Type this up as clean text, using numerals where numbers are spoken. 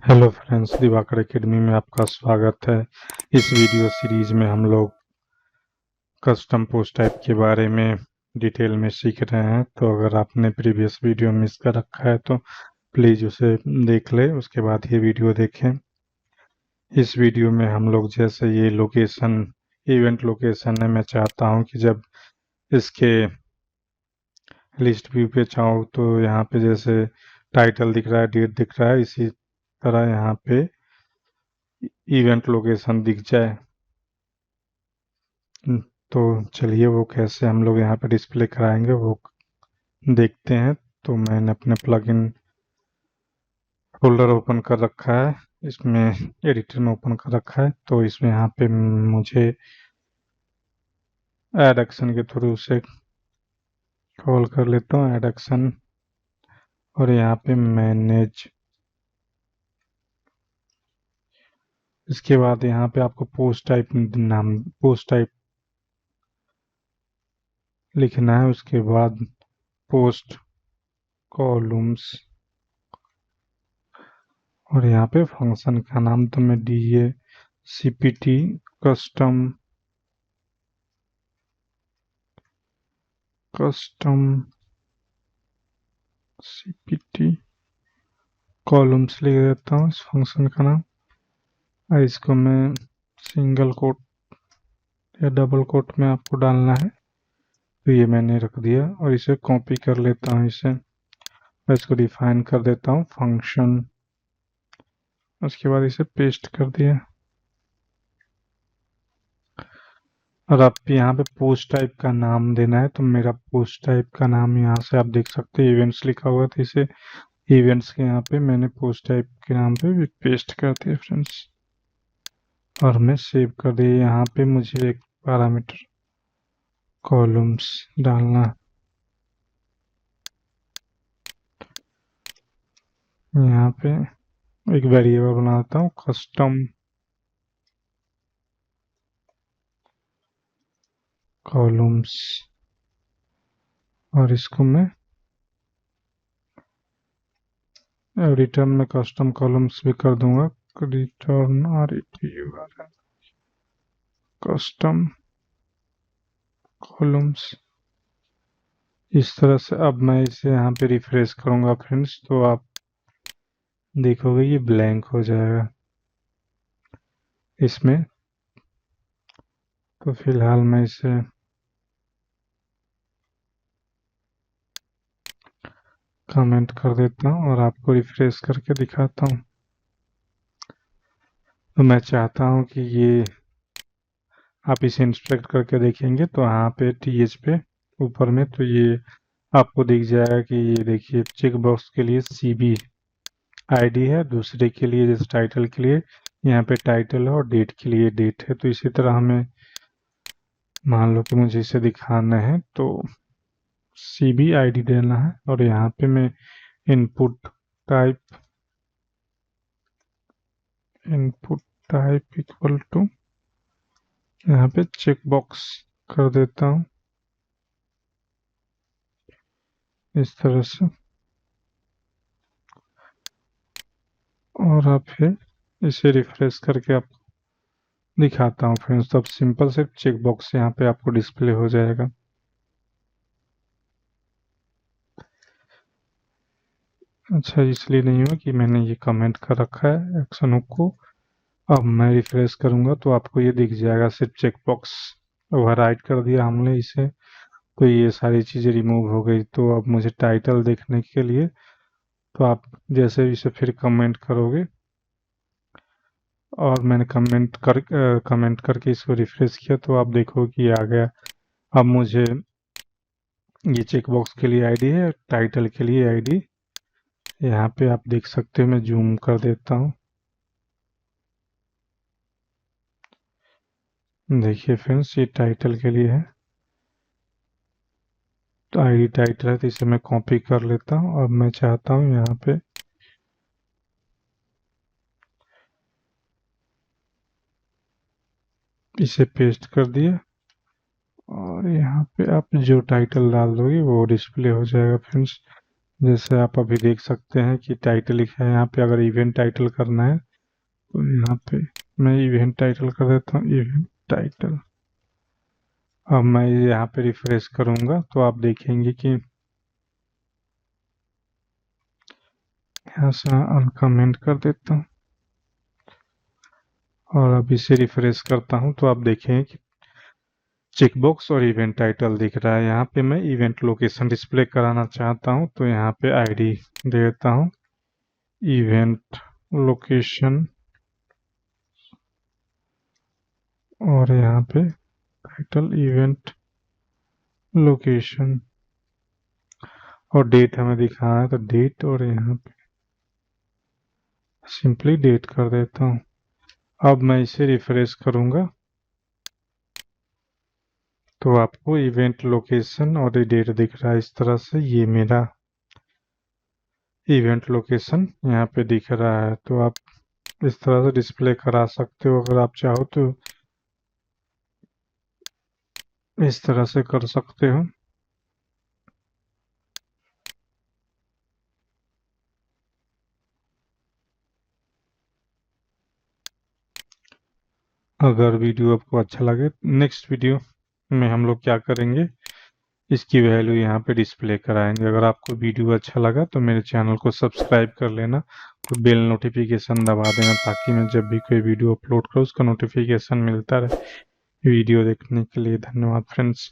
Hello friends, Diwakar academy में आपका स्वागत है। इस वीडियो सीरीज में हम लोग कस्टम पोस्ट टाइप के बारे में डिटेल में सीख रहे हैं। तो अगर आपने प्रीवियस वीडियो मिस कर रखा है तो प्लीज़ उसे देख लें, उसके बाद ये वीडियो देखें। इस वीडियो में हम लोग जैसे ये लोकेशन, इवेंट लोकेशन है, मैं चाहता हूँ कि जब इसके लिस्ट व्यू पे चाहो तो यहाँ पे जैसे टाइटल दिख रहा है, डेट दिख रहा है, इसी तरह यहाँ पे इवेंट लोकेशन दिख जाए। तो चलिए वो कैसे हम लोग यहाँ पे डिस्प्ले कराएंगे वो देखते हैं। तो मैंने अपने प्लगइन फोल्डर ओपन कर रखा है, इसमें एडिटर में ओपन कर रखा है। तो इसमें यहाँ पे मुझे ऐड एक्शन के थ्रू से कॉल कर लेता हूँ, ऐड एक्शन, और यहाँ पे मैनेज। इसके बाद यहाँ पे आपको पोस्ट टाइप नाम, पोस्ट टाइप लिखना है। उसके बाद पोस्ट कॉलम्स, और यहाँ पे फंक्शन का नाम तो मैं DA CPT custom CPT columns लिख देता हूँ इस फंक्शन का नाम। और इसको मैं सिंगल कोट या डबल कोट में आपको डालना है, तो ये मैंने रख दिया। और इसे कॉपी कर लेता हूँ, इसे और इसको डिफाइन कर देता हूँ फंक्शन। उसके बाद इसे पेस्ट कर दिया। और आप यहाँ पे पोस्ट टाइप का नाम देना है, तो मेरा पोस्ट टाइप का नाम यहाँ से आप देख सकते हैं, इवेंट्स लिखा हुआ था, इसे इवेंट्स के यहाँ पे मैंने पोस्ट टाइप के नाम पे पेस्ट कर दिया फ्रेंड्स, और मैं सेव कर दिया। यहाँ पे मुझे एक पैरामीटर कॉलम्स डालना। यहाँ पे एक वेरिएबल बनाता हूँ कस्टम कॉलम्स, और इसको मैं रिटर्न में कस्टम कॉलम्स भी कर दूंगा। Return RETURN custom columns. इस तरह से अब मैं इसे यहाँ पे रिफ्रेश करूंगा फ्रेंड्स, तो आप देखोगे ये ब्लैंक हो जाएगा इसमें। तो फिलहाल मैं इसे कमेंट कर देता हूँ और आपको रिफ्रेश करके दिखाता हूँ। तो मैं चाहता हूँ कि ये आप इसे इंस्पेक्ट करके देखेंगे तो यहाँ पे TH पे ऊपर में तो ये आपको दिख जाएगा कि ये देखिए चेक बॉक्स के लिए CB ID है, दूसरे के लिए जैसे टाइटल के लिए यहाँ पे टाइटल है, और डेट के लिए डेट है। तो इसी तरह हमें मान लो कि मुझे इसे दिखाना है तो CB ID देना है, और यहाँ पे मैं इनपुट टाइप इक्वल टू यहाँ पे चेक बॉक्स कर देता हूँ इस तरह से। और अब फिर इसे रिफ्रेश करके आपको दिखाता हूँ फ्रेंड्स। तो अब सिंपल से चेक बॉक्स यहाँ पे आपको डिस्प्ले हो जाएगा। अच्छा, इसलिए नहीं हुआ कि मैंने ये कमेंट कर रखा है एक्शन को। अब मैं रिफ्रेश करूंगा तो आपको ये दिख जाएगा सिर्फ चेक बॉक्स। ओवरराइट कर दिया हमने इसे, तो ये सारी चीज़ें रिमूव हो गई। तो अब मुझे टाइटल देखने के लिए, तो आप जैसे इसे फिर कमेंट करोगे, और मैंने कमेंट करके इसको रिफ्रेश किया तो आप देखो कि ये आ गया। अब मुझे ये चेक बॉक्स के लिए आईडी है, टाइटल के लिए आईडी यहाँ पे आप देख सकते हो। मैं जूम कर देता हूँ, देखिए फ्रेंड्स ये टाइटल के लिए है, तो आईडी टाइटल है, तो इसे मैं कॉपी कर लेता हूँ। अब मैं चाहता हूँ यहाँ पे इसे पेस्ट कर दिया, और यहाँ पे आप जो टाइटल डाल दोगे वो डिस्प्ले हो जाएगा फ्रेंड्स। जैसे आप अभी देख सकते हैं कि टाइटल लिखा है यहाँ पे। अगर इवेंट टाइटल करना है तो यहाँ पे मैं इवेंट टाइटल कर देता हूँ, इवेंट टाइटल। अब मैं यहाँ पे रिफ्रेश करूंगा तो आप देखेंगे कि यहाँ से अनकमेंट कर देता हूँ और अब इसे रिफ्रेश करता हूँ तो आप देखेंगे कि चेकबॉक्स और इवेंट टाइटल दिख रहा है। यहाँ पे मैं इवेंट लोकेशन डिस्प्ले कराना चाहता हूँ तो यहाँ पे आईडी देता हूँ, इवेंट लोकेशन, और यहाँ पे टाइटल इवेंट लोकेशन, और डेट हमें दिखाना है तो डेट, और यहाँ पे सिंपली डेट कर देता हूँ। अब मैं इसे रिफ्रेश करूंगा तो आपको इवेंट लोकेशन और डेट दिख रहा है। इस तरह से ये मेरा इवेंट लोकेशन यहाँ पे दिख रहा है। तो आप इस तरह से डिस्प्ले करा सकते हो। अगर आप चाहो तो इस तरह से कर सकते हो। अगर वीडियो आपको अच्छा लगे, नेक्स्ट वीडियो में हम लोग क्या करेंगे, इसकी वैल्यू यहाँ पे डिस्प्ले कराएंगे। अगर आपको वीडियो अच्छा लगा तो मेरे चैनल को सब्सक्राइब कर लेना और बेल नोटिफिकेशन दबा देना, ताकि मैं जब भी कोई वीडियो अपलोड करूँ उसका नोटिफिकेशन मिलता रहे। वीडियो देखने के लिए धन्यवाद फ्रेंड्स।